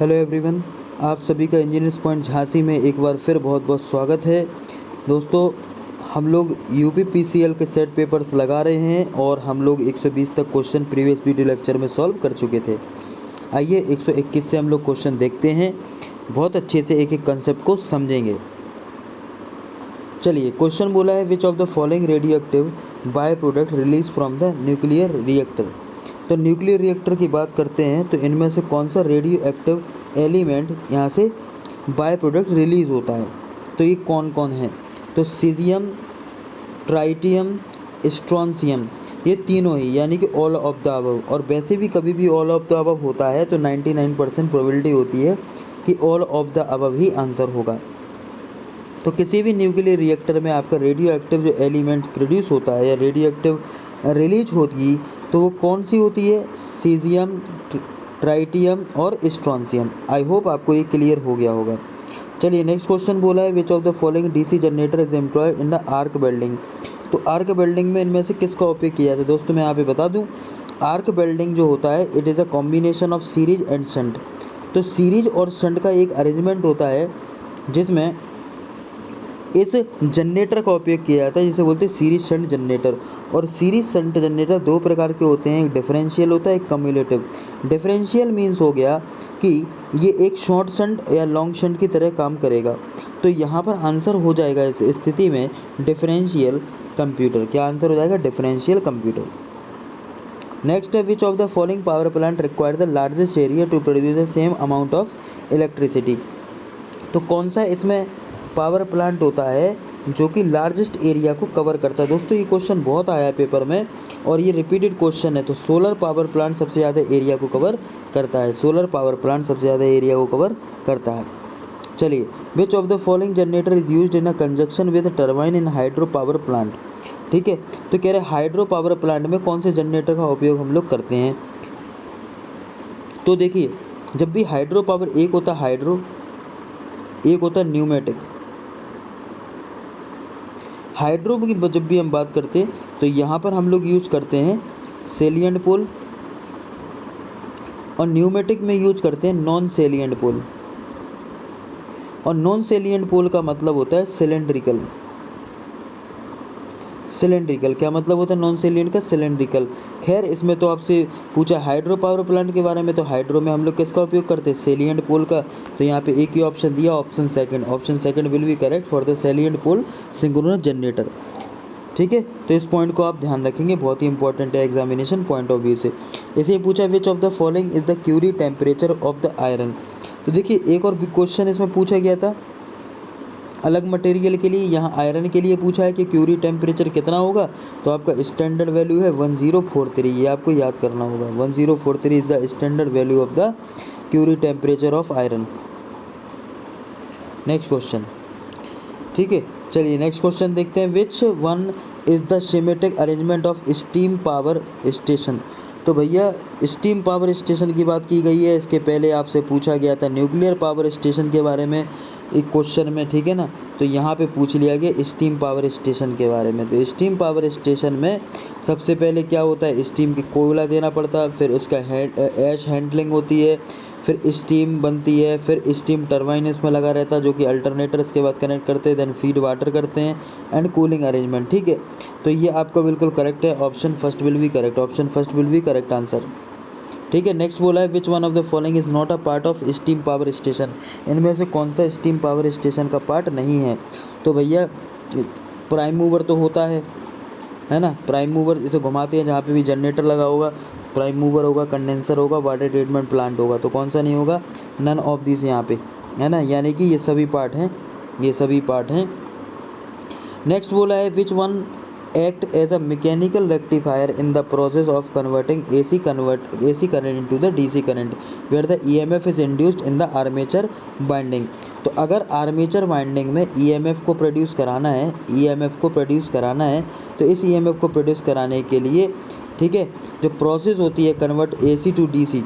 Hello everyone, आप सभी का इंजीनियर्स पॉइंट झांसी में एक बार फिर बहुत बहुत स्वागत है। दोस्तों, हम लोग यूपी पीसीएल के सेट पेपर्स लगा रहे हैं और हम लोग 120 तक क्वेश्चन प्रीवियस वीडियो लेक्चर में सॉल्व कर चुके थे। आइए 121 से हम लोग क्वेश्चन देखते हैं, बहुत अच्छे से एक एक कंसेप्ट को समझेंगे। चलिए, क्वेश्चन बोला है which of the following radio active by product release from the nuclear reactor. तो न्यूक्लियर रिएक्टर की बात करते हैं तो इनमें से कौन सा रेडियो एक्टिव एलिमेंट यहाँ से बाय प्रोडक्ट रिलीज होता है, तो ये कौन कौन है। तो सीजियम, ट्राइटियम, स्ट्रॉन्सियम, ये तीनों ही, यानी कि ऑल ऑफ द अबव। और वैसे भी कभी भी ऑल ऑफ द अबव होता है तो 99% प्रोबेबिलिटी होती है कि all of the above he answer होगा। तो किसी भी न्यूक्लियर रिएक्टर में आपका रेडियो एक्टिव जो एलिमेंट प्रोड्यूस होता है या रेडियो एक्टिव रिलीज होगी तो वो कौन सी होती है, सीजियम, ट्राइटियम और स्ट्रॉन्सियम। आई होप आपको ये क्लियर हो गया होगा। चलिए, नेक्स्ट क्वेश्चन बोला है which of the following DC generator is employed in the arc welding. तो आर्क वेल्डिंग में इनमें से किसका उपयोग किया जाता है। दोस्तों, मैं यहाँ पे बता दूँ, आर्क वेल्डिंग जो होता है it is a combination of series and shunt. तो सीरीज और शंट का एक अरेंजमेंट होता है जिसमें इस जनरेटर का उपयोग किया जाता है, जिसे बोलते हैं सीरीज शंट जनरेटर। और सीरीज शंट जनरेटर दो प्रकार के होते हैं, एक डिफरेंशियल होता है, एक कम्युलेटिव। डिफरेंशियल मीन्स हो गया कि ये एक शॉर्ट शंट या लॉन्ग शंट की तरह काम करेगा। तो यहाँ पर आंसर हो जाएगा इस स्थिति में डिफरेंशियल कंप्यूटर। क्या आंसर हो जाएगा, डिफरेंशियल कंप्यूटर। नेक्स्ट है which of the following power plant require the largest area to produce the same amount of electricity. तो कौन सा इसमें पावर प्लांट होता है जो कि लार्जेस्ट एरिया को कवर करता है। दोस्तों, ये क्वेश्चन बहुत आया है पेपर में और ये रिपीटेड क्वेश्चन है। तो सोलर पावर प्लांट सबसे ज़्यादा एरिया को कवर करता है, सोलर पावर प्लांट सबसे ज़्यादा एरिया को कवर करता है। चलिए, विच of the following generator is used in a conjunction with turbine in hydro power plant. ठीक है, तो कह रहे हाइड्रो पावर प्लांट में कौन से जनरेटर का उपयोग हम लोग करते हैं। तो देखिए, जब भी हाइड्रो पावर, एक होता है हाइड्रो, एक होता है न्यूमेटिक। हाइड्रो की जब भी हम बात करते हैं तो यहाँ पर हम लोग यूज करते हैं सेलिएंट पोल, और न्यूमेटिक में यूज करते हैं नॉन सेलिएंट पोल। और नॉन सेलिएंट पोल का मतलब होता है सिलेंड्रिकल। सिलेंड्रिकल क्या मतलब होता है नॉन सेलिएंट का, सिलेंड्रिकल। खैर, इसमें तो आपसे पूछा हाइड्रो पावर प्लांट के बारे में, तो हाइड्रो में हम लोग किसका उपयोग करते हैं, सेलिएंट पोल का। तो यहाँ पे एक ही ऑप्शन दिया, option second will be correct for the salient pole synchronous generator. ठीक है, तो इस पॉइंट को आप ध्यान रखेंगे, बहुत ही इंपॉर्टेंट है एग्जामिनेशन पॉइंट ऑफ व्यू से। इसे पूछा which of the following is the Curie temperature of the iron. तो देखिए, एक और क्वेश्चन इसमें पूछा गया था अलग मटेरियल के लिए, यहाँ आयरन के लिए पूछा है कि क्यूरी टेम्परेचर कितना होगा। तो आपका स्टैंडर्ड वैल्यू है 1043, ये आपको याद करना होगा। 1043 is the standard value of the Curie temperature of iron. Next question, ठीक है। चलिए, नेक्स्ट क्वेश्चन देखते हैं which one is the symmetric arrangement of steam power station. तो भैया, स्टीम पावर स्टेशन की बात की गई है, इसके पहले आपसे पूछा गया था न्यूक्लियर पावर स्टेशन के बारे में एक क्वेश्चन में, ठीक है ना। तो यहाँ पे पूछ लिया गया स्टीम पावर स्टेशन के बारे में। तो स्टीम पावर स्टेशन में सबसे पहले क्या होता है, स्टीम की कोयला देना पड़ता है, फिर उसका ऐश हैंडलिंग होती है, फिर स्टीम बनती है, फिर स्टीम टरबाइन इसमें लगा रहता है जो कि अल्टरनेटर्स के बाद कनेक्ट करते हैं, देन फीड वाटर करते हैं एंड कूलिंग अरेंजमेंट। ठीक है, तो ये आपका बिल्कुल करेक्ट है, option first will be correct, option first will be correct answer. ठीक है, नेक्स्ट बोला है which one of the following is not a part of steam power station. इनमें से कौन सा स्टीम पावर स्टेशन का पार्ट नहीं है। तो भैया, प्राइम मूवर तो होता है ना। प्राइम मूवर जिसे घुमाते हैं, जहाँ पे भी जनरेटर लगा होगा, प्राइम मूवर होगा, कंडेंसर होगा, वाटर ट्रीटमेंट प्लांट होगा। तो कौन सा नहीं होगा, नन ऑफ दिस यहाँ पे, है ना, यानी कि ये सभी पार्ट हैं, ये सभी पार्ट हैं। नेक्स्ट बोला है which one act as a mechanical rectifier in the process of converting AC current into the DC current where the EMF is induced in the armature binding. तो अगर आर्मेचर बाइंडिंग में EMF को produce कराना है, तो इस EMF को produce कराने के लिए, ठीक है, जो प्रोसेस होती है कन्वर्ट AC टू DC,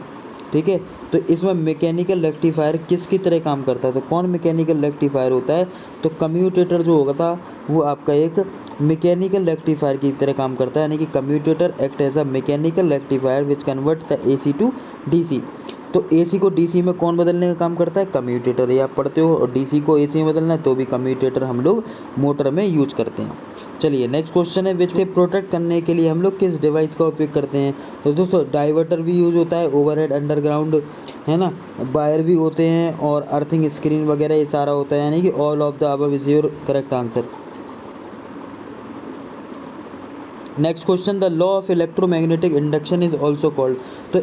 ठीक है, तो इसमें मैकेनिकल रेक्टिफायर किसकी तरह काम करता है। तो कौन मैकेनिकल रेक्टिफायर होता है, तो कम्यूटेटर जो होगा था वो आपका एक मैकेनिकल रेक्टिफायर की तरह काम करता है, यानी कि commutator act as a mechanical rectifier which convert the AC to DC। तो AC को DC में कौन बदलने का काम करता है? कम्यूटेटर। ये आप पढ़ते हो। और DC को AC में बदलना है तो भी कम्यूटेटर हम लोग मोटर में यूज करते हैं। चलिए नेक्स्ट क्वेश्चन है, विच से प्रोटेक्ट करने के लिए हम लोग किस डिवाइस का उपयोग करते हैं? तो दोस्तों डाइवर्टर भी यूज होता है, ओवरहेड अंडरग्राउंड, है ना, वायर भी होते हैं, और अर्थिंग स्क्रीन वगैरह ये सारा होता है, यानी कि all of the above is your correct answer. Next question, the law of electromagnetic induction is also called. तो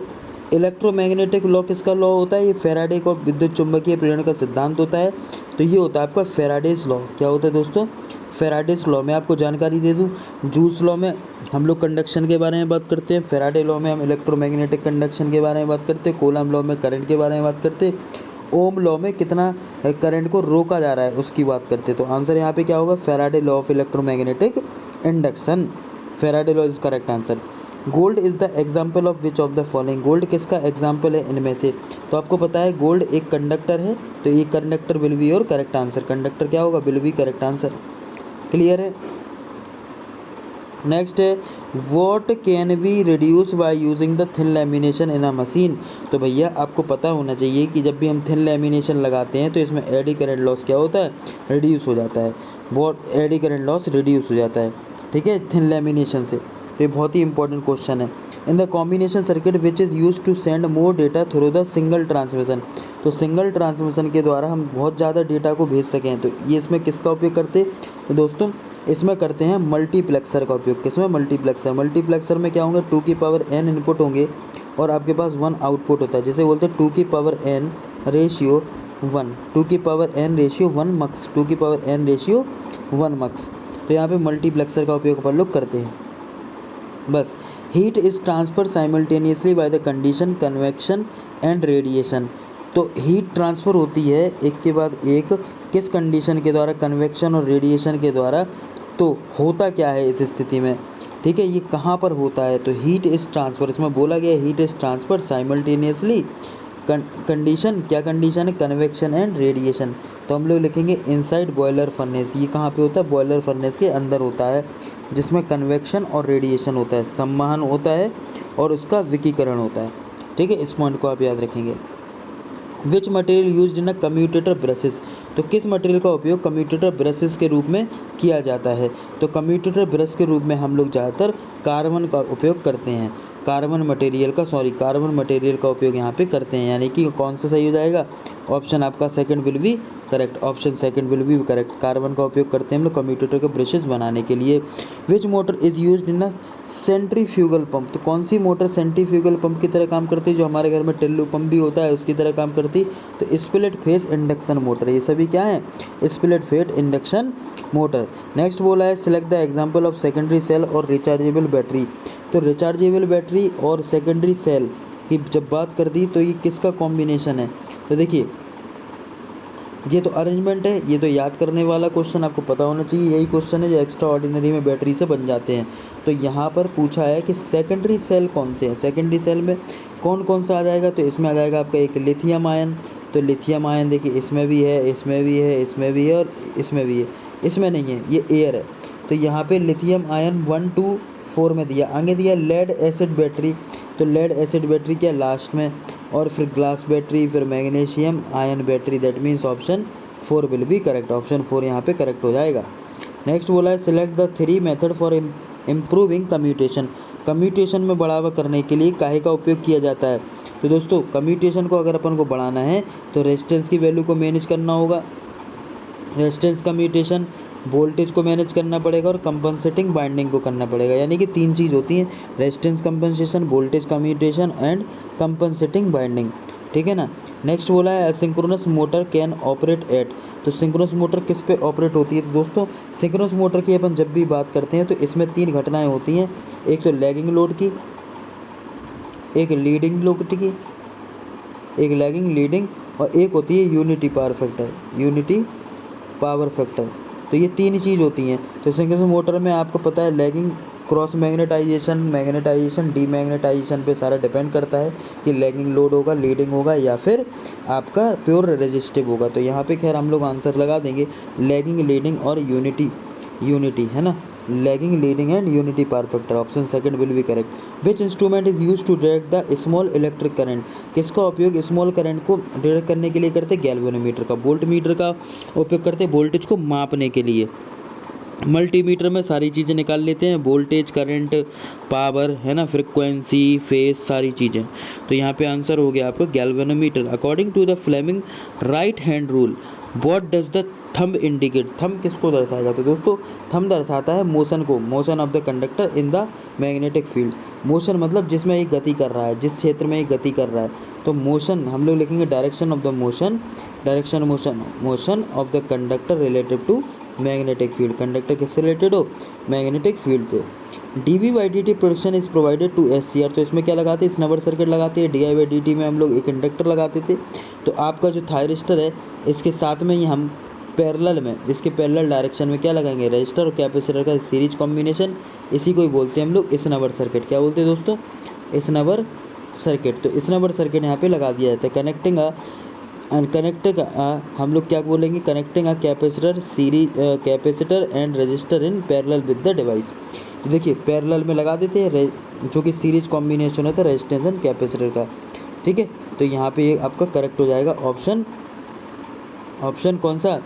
इलेक्ट्रोमैग्नेटिक लॉ किसका लॉ होता है? ये फैराडे का विद्युत चुंबकीय प्रेरण का सिद्धांत होता है। तो ये होता है आपका फैराडेज लॉ। क्या होता है दोस्तों? Faraday's law. में आपको जानकारी दे दूं, जूल्स लॉ में हम लोग कंडक्शन के बारे में बात करते हैं, फैराडे लॉ में हम इलेक्ट्रोमैग्नेटिक कंडक्शन के बारे में बात करते हैं, कूलम लॉ में करंट के बारे में बात करते हैं, ओम लॉ में कितना करंट को रोका जा रहा है उसकी बात करते हैं। तो आंसर यहाँ पे क्या होगा? Faraday law of electromagnetic induction. Faraday law is correct answer. Gold is the example of which of the following. Gold किसका एग्जाम्पल है इनमें से? तो आपको पता है गोल्ड एक कंडक्टर है, तो ये कंडक्टर विल बी और करेक्ट आंसर। कंडक्टर क्या होगा? Will be correct answer. Clear है? नेक्स्ट है, what can be reduce by using the thin lamination in a machine. तो भैया आपको पता होना चाहिए कि जब भी हम थिन लैमिनेशन लगाते हैं तो इसमें एडी करंट लॉस क्या होता है? रिड्यूस हो जाता है। What eddy current loss reduce हो जाता है, ठीक है, थिन लैमिनेशन से। तो ये बहुत ही इंपॉर्टेंट क्वेश्चन है। In the combination circuit which is use to send more data through the single transmission. तो सिंगल ट्रांसमिशन के द्वारा हम बहुत ज़्यादा डेटा को भेज सकें, तो ये इसमें किसका उपयोग करते हैं? तो दोस्तों इसमें करते हैं मल्टीप्लेक्सर का उपयोग। किसमें? मल्टीप्लेक्सर। मल्टीप्लेक्सर में क्या होंगे? 2 की पावर n इनपुट होंगे और आपके पास 1 आउटपुट होता है, जिसे बोलते हैं 2 की पावर n रेशियो 1, 2 की पावर n रेशियो 1 मक्स, 2 की पावर n रेशियो 1 मक्स। तो यहाँ पे मल्टीप्लेक्सर का उपयोग अपन लोग करते हैं। बस, heat is transfer simultaneously by the condition convection and radiation. तो हीट ट्रांसफ़र होती है एक के बाद एक, किस कंडीशन के द्वारा? कन्वेक्शन और रेडिएशन के द्वारा। तो होता क्या है इस स्थिति में, ठीक है, ये कहाँ पर होता है? तो हीट इज ट्रांसफ़र, इसमें बोला गया heat is transfer simultaneously. Condition क्या कंडीशन है? Convection and radiation. तो हम लोग लिखेंगे इनसाइड बॉयलर फर्नेस। ये कहाँ पे होता है? बॉयलर फर्नेस के अंदर होता है, जिसमें कन्वेक्शन और रेडिएशन होता है, संवहन होता है और उसका विकिरण होता है, ठीक है। इस पॉइंट को आप याद रखेंगे। Which material used in a commutator brushes. तो किस मटेरियल का उपयोग कम्यूटेटर ब्रशेस के रूप में किया जाता है? तो कम्यूटेटर ब्रश के रूप में हम लोग ज़्यादातर कार्बन का उपयोग करते हैं। कार्बन मटेरियल का उपयोग यहाँ पे करते हैं, यानी कि कौन सा सही हो जाएगा? ऑप्शन आपका second will be correct. Option second will be correct. Carbon का उपयोग करते हैं हम लोग कम्यूटेटर के ब्रशेस बनाने के लिए। Which motor is used in a centrifugal pump. तो कौन सी मोटर सेंट्रीफ्यूगल पंप की तरह काम करती है? जो हमारे घर में टिल्लू पंप भी होता है उसकी तरह काम करती। तो स्प्लिट फेस इंडक्शन मोटर। ये सभी क्या है? Split phase induction motor. Next बोला है, select the example of secondary cell और रिचार्जेबल बैटरी। तो रिचार्जेबल बैटरी और सेकेंडरी सेल की जब बात कर दी तो ये किसका कॉम्बिनेशन है? तो देखिए ये तो अरेंजमेंट है, ये तो याद करने वाला क्वेश्चन आपको पता होना चाहिए। यही क्वेश्चन है जो एक्स्ट्रा ऑर्डिनरी में बैटरी से बन जाते हैं। तो यहाँ पर पूछा है कि सेकेंडरी सेल कौन से हैं। सेकेंडरी सेल में कौन कौन सा आ जाएगा? तो इसमें आ जाएगा आपका एक लिथियम आयन। तो लिथियम आयन देखिए इसमें भी है, इसमें भी है, इसमें भी है और इसमें भी है। इसमें नहीं है, ये एयर है। तो यहाँ पे लिथियम आयन 1, 2, 4 में दिया। आगे दिया लेड एसिड बैटरी। तो लेड एसिड बैटरी क्या? लास्ट में। और फिर ग्लास बैटरी, फिर magnesium ion battery. That means option 4 will be correct. Option 4 यहाँ पे करेक्ट हो जाएगा। नेक्स्ट बोला है, select the 3 method for improving commutation. Commutation में बढ़ावा करने के लिए काहे का उपयोग किया जाता है? तो दोस्तों कम्यूटेशन को अगर अपन को बढ़ाना है तो रेजिस्टेंस की वैल्यू को मैनेज करना होगा, रेजिस्टेंस कम्यूटेशन, वोल्टेज को मैनेज करना पड़ेगा और कंपनसेटिंग बाइंडिंग को करना पड़ेगा। यानी कि 3 चीज़ होती हैं, resistance compensation, voltage commutation and compensating binding, ठीक है ना। नेक्स्ट बोला है, synchronous motor can operate at. तो सिंक्रोनस मोटर किस पे ऑपरेट होती है? तो दोस्तों सिंक्रोनस मोटर की अपन जब भी बात करते हैं तो इसमें 3 घटनाएं होती हैं। एक तो लैगिंग लोड की, एक लीडिंग लोड की, एक लैगिंग लीडिंग, और एक होती है unity power factor. Unity power factor. तो ये 3 चीज़ होती हैं। तो सिंक्रोनस मोटर में आपको पता है lagging, cross magnetization, magnetization, demagnetization पे सारा डिपेंड करता है कि लैगिंग लोड होगा, लीडिंग होगा या फिर आपका प्योर रेजिस्टिव होगा। तो यहाँ पे खैर हम लोग आंसर लगा देंगे लैगिंग, लीडिंग और यूनिटी है ना। Lagging, leading and unity power factor. Option second will be correct. Which instrument is use to detect the small electric current, किसका उपयोग स्मॉल करंट को डिटेक्ट करने के लिए करते हैं? गैल्वेनोमीटर का। वोल्ट मीटर का उपयोग करते हैं वोल्टेज को मापने के लिए। मल्टीमीटर में सारी चीज़ें निकाल लेते हैं, वोल्टेज, करंट, पावर, है ना, फ्रिक्वेंसी, फेज, सारी चीज़ें। तो यहाँ पे आंसर हो गया आपका galvanometer. According to the Fleming right hand rule what does the thumb indicate, thumb किसको दर्शाएगा? तो दोस्तों थंब दर्शाता है मोशन को, motion of the conductor in the magnetic field. Motion मतलब जिसमें एक गति कर रहा है, जिस क्षेत्र में एक गति कर रहा है। तो मोशन हम लोग लिखेंगे direction of the motion, direction motion of the conductor relative to magnetic field. Conductor किससे रिलेटेड हो? मैग्नेटिक फील्ड से। dV by dt production is provided to SCR, तो इसमें क्या लगाते हैं? स्नबर सर्किट लगाते हैं। DI by dt में हम लोग एक इंडक्टर लगाते थे। तो आपका जो थायरिस्टर है इसके साथ में ही हम पैरेलल में, इसके पैरेलल डायरेक्शन में क्या लगाएंगे? रजिस्टर और कैपेसिटर का सीरीज कॉम्बिनेशन, इसी को ही बोलते हैं हम लोग स्नबर सर्किट। क्या बोलते हैं दोस्तों? स्नबर सर्किट। तो स्नबर सर्किट यहाँ पे लगा दिया जाता है। कनेक्टिंग हम लोग क्या बोलेंगे? Connecting a capacitor series capacitor and register in parallel with the device. तो देखिए पैरेलल में लगा देते हैं, जो कि सीरीज कॉम्बिनेशन होता है रेजिस्टेंस एंड कैपेसिटर का। ठीक है, तो यहाँ पे ये आपका करेक्ट हो जाएगा ऑप्शन, ऑप्शन कौन सा?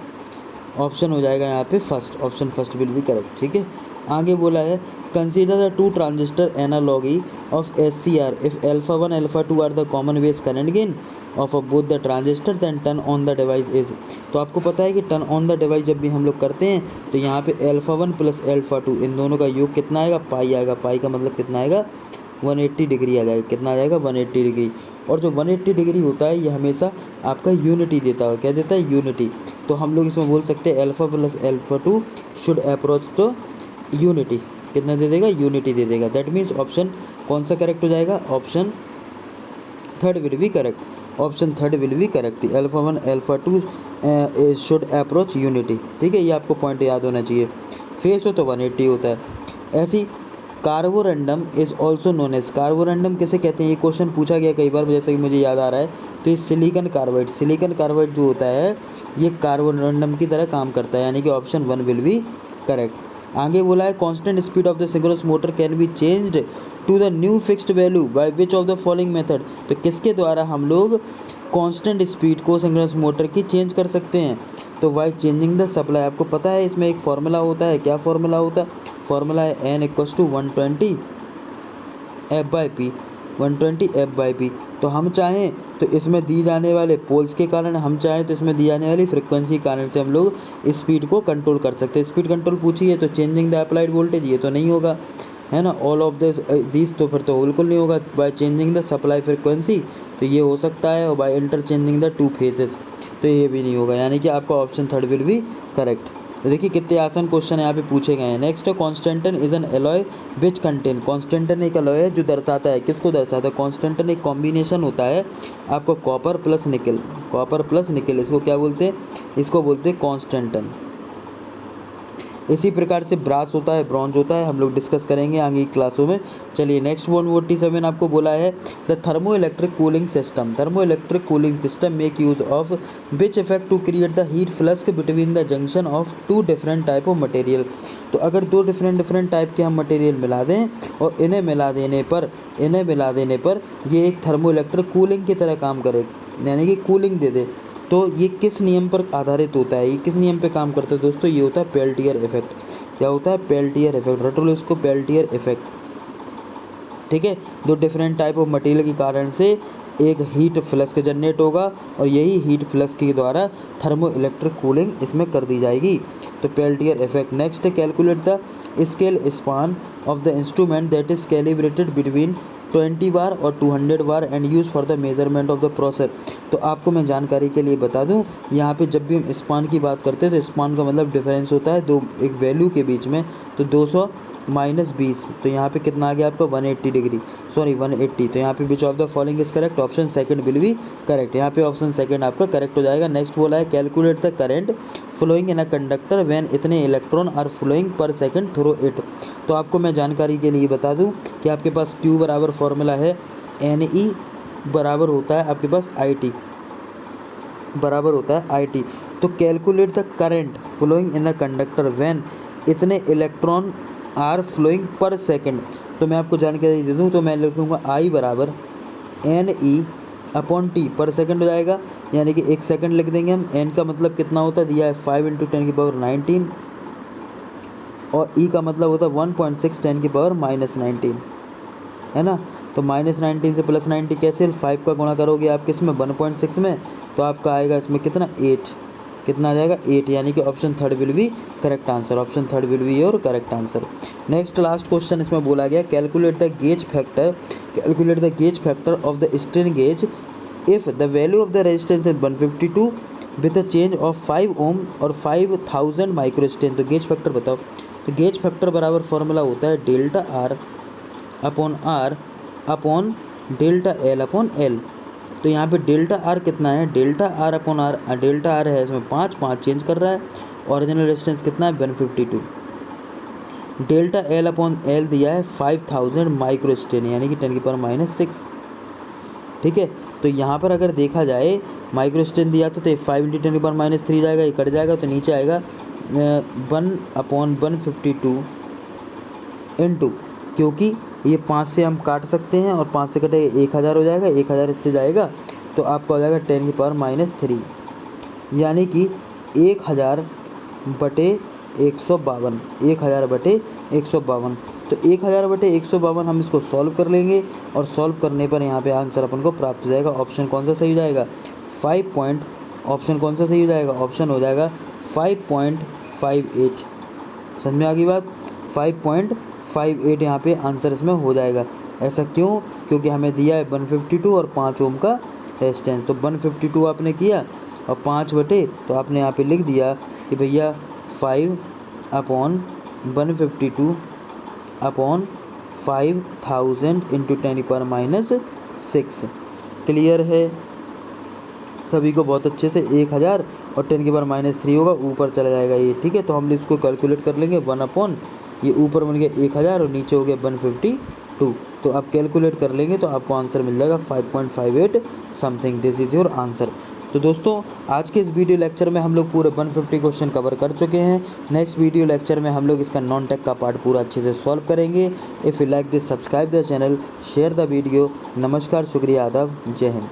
ऑप्शन हो जाएगा यहाँ पे first, option first will be correct. ठीक है, आगे बोला है consider the two transistor analogy of SCR if alpha 1 alpha 2 are the common base current gain of both the transistor then turn on the device is. तो आपको पता है कि टर्न ऑन द डिवाइस जब भी हम लोग करते हैं तो यहाँ पे अल्फा 1 प्लस अल्फा 2 इन दोनों का योग कितना आएगा? पाई आएगा। पाई का मतलब कितना आएगा? 180 डिग्री आ जाएगा। कितना आ जाएगा? 180 डिग्री। और जो 180 डिग्री होता है ये हमेशा आपका यूनिटी देता है। क्या देता है? यूनिटी। तो हम लोग इसमें बोल सकते हैं alpha plus alpha 2 should approach to unity. कितना दे देगा? यूनिटी दे देगा। दैट मीन्स ऑप्शन कौन सा करेक्ट हो जाएगा? Option third will be correct. Option third will be correct. Alpha 1 alpha 2 should approach unity. ठीक है, ये आपको पॉइंट याद होना चाहिए। फेस हो तो 180 होता है। ऐसी carborundum is also known as, carborundum किसे कहते हैं? ये क्वेश्चन पूछा गया कई बार, जैसे कि मुझे याद आ रहा है। तो ये सिलिकॉन कार्बाइड, सिलिकॉन कार्बाइड जो होता है ये कार्बोरेंडम की तरह काम करता है, यानी कि ऑप्शन 1 विल बी करेक्ट। आगे बोला है constant speed of the synchronous motor can be changed to the new fixed value by which of the following method. तो किसके द्वारा हम लोग कांस्टेंट स्पीड को सिंक्रोनस मोटर की चेंज कर सकते हैं? तो बाय चेंजिंग द सप्लाई। आपको पता है इसमें एक फॉर्मूला होता है। क्या फॉर्मूला होता है? फॉर्मूला है N = 120 F/P, 120 F/P। तो हम चाहें तो इसमें दी जाने वाले पोल्स के कारण, हम चाहें तो इसमें दी जाने वाली फ्रिक्वेंसी के कारण से हम लोग स्पीड को कंट्रोल कर सकते हैं। स्पीड कंट्रोल पूछी है तो चेंजिंग द अप्लाइड वोल्टेज, ये तो नहीं होगा, है ना। ऑल ऑफ दिस तो फिर तो बिल्कुल नहीं होगा। By changing the supply frequency तो ये हो सकता है, और by interchanging the two phases तो ये भी नहीं होगा, यानी कि आपका option third will be correct. तो देखिए कितने आसान क्वेश्चन यहाँ पे पूछे गए हैं। नेक्स्ट है constantan is an alloy which contain, constantan एक एलॉय है जो दर्शाता है, किसको दर्शाता है? कॉन्स्टेंटन एक कॉम्बिनेशन होता है आपको कॉपर प्लस निकल, कॉपर प्लस निकल, इसको क्या बोलते हैं? इसको बोलते हैं कॉन्स्टेंटन। इसी प्रकार से ब्रास होता है, ब्रॉन्ज होता है, हम लोग डिस्कस करेंगे आगे की क्लासों में। चलिए नेक्स्ट 147 आपको बोला है the thermo electric cooling system, thermo electric cooling system make use of which effect to create the heat flux between the junction of two different type of material. तो अगर दो डिफरेंट टाइप के हम material मिला दें और इन्हें मिला देने पर ये एक थर्मो इलेक्ट्रिक कूलिंग की तरह काम करे, यानी कि कूलिंग दे दे। तो ये किस नियम पर आधारित होता है? ये किस नियम पे काम करता है दोस्तों? ये होता है पेल्टियर इफेक्ट। क्या होता है? Peltier effect. रट लो इसको, पेल्टियर इफेक्ट। ठीक है, दो डिफरेंट टाइप ऑफ मटेरियल के कारण से एक हीट फ्लक्स जनरेट होगा और यही हीट फ्लक्स के द्वारा थर्मो इलेक्ट्रिक कूलिंग इसमें कर दी जाएगी। तो Peltier effect. Next calculate the scale span of the instrument that is calibrated between 20 bar और 200 bar and use for the measurement of the process. तो आपको मैं जानकारी के लिए बता दूं, यहाँ पे जब भी हम स्पान की बात करते हैं तो स्पान का मतलब डिफरेंस होता है दो एक वैल्यू के बीच में। तो 200 माइनस 20, तो यहाँ पे कितना आ गया आपका 180 डिग्री, सॉरी 180। तो यहाँ पे विच of the following is correct? Option second will be correct. यहाँ पे ऑप्शन सेकंड आपका करेक्ट हो जाएगा। नेक्स्ट बोला है calculate the current flowing in a conductor when इतने electron are flowing per second through it. तो आपको मैं जानकारी के लिए बता दूं कि आपके पास Q बराबर फॉर्मूला है NE बराबर होता है आपके पास IT बराबर होता है IT। तो calculate the current flowing in the conductor when इतने electron are flowing per second. तो मैं आपको जानकारी दे दूँ तो मैं लिखूँगा I बराबर NE/T पर सेकंड हो जाएगा, यानी कि 1 सेकंड लिख देंगे हम। n का मतलब कितना होता है, दिया है 5 × 10⁻19 और E का मतलब होता है 1.6 10⁻−19, है ना। तो -19 से +90 कैसे, 5 का गुणा करोगे आप किस में, 1.6 में, तो आपका आएगा इसमें कितना 8, कितना आ जाएगा 8, यानी कि option third will be correct answer. Option third will be your correct answer. Next last question इसमें बोला गया calculate the gauge factor of the strain gauge if the value of the resistance is 152 with a change of 5 ओम और 5000 micro strain. तो gauge factor बताओ। तो gauge factor बराबर formula होता है delta R upon delta L. तो यहाँ पे डेल्टा आर कितना है, delta R upon R, delta R है इसमें 5 चेंज कर रहा है, ओरिजिनल रेजिस्टेंस कितना है 152, डेल्टा एल अपॉन एल दिया है 5000 माइक्रो स्ट्रेन, यानी कि 10⁻6। ठीक है, तो यहाँ पर अगर देखा जाए माइक्रो स्ट्रेन दिया था तो ये 5 × 10⁻³ जाएगा, ये कट जाएगा तो नीचे आएगा 1/152 इंटू, क्योंकि ये 5 से हम काट सकते हैं और 5 से कटे 1000 हो जाएगा, 1000 इससे जाएगा तो आपका हो जाएगा 10⁻³ यानी कि 1000/152, 1000/152। तो 1000/152 हम इसको सॉल्व कर लेंगे और सॉल्व करने पर यहाँ पे आंसर अपन को प्राप्त हो जाएगा। ऑप्शन कौन सा सही हो जाएगा, ऑप्शन कौन सा सही हो जाएगा, ऑप्शन हो जाएगा 5.58। समझ में आ गई बात, 5.58 यहाँ पे आंसर इसमें हो जाएगा। ऐसा क्यों, क्योंकि हमें दिया है 152 और 5 ओम का रेजिस्टेंस। तो 152 आपने किया और 5 बटे, तो आपने यहाँ पे लिख दिया कि भैया 5/152 अपॉन 5000 × 10⁻6। क्लियर है सभी को बहुत अच्छे से। 1000 और 10⁻³ होगा, ऊपर चला जाएगा ये। ठीक है, तो हम इसको कैलकुलेट कर लेंगे 1 अपॉन, ये ऊपर बन गया 1000 और नीचे हो गया 152। तो आप कैलकुलेट कर लेंगे तो आपको आंसर मिल जाएगा 5.58 something. This is your answer. तो दोस्तों आज के इस वीडियो लेक्चर में हम लोग पूरे 150 क्वेश्चन कवर कर चुके हैं। नेक्स्ट वीडियो लेक्चर में हम लोग इसका नॉन टेक का पार्ट पूरा अच्छे से सॉल्व करेंगे। If you like this, subscribe the channel, share the video. नमस्कार, शुक्रिया, आदाब, जय हिंद।